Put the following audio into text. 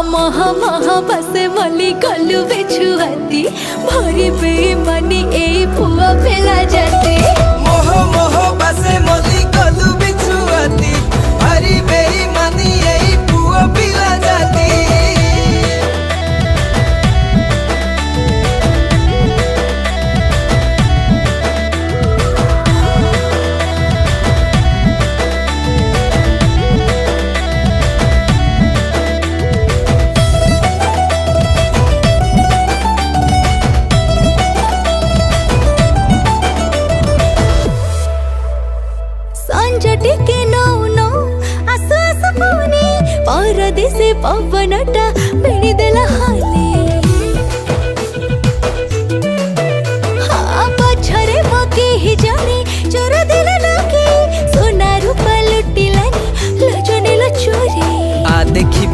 महा महा बसे मली गलु बेछुआती भरी बेईमानी ए पुआ फेला जाती मोह मोह बसे मली गलु बेछुआती भरी बेईमानी ए पुआ फेला जाती। टिके नौ नौ आसु आसु पुनी परदेसी पवनटा बेणी देला हाली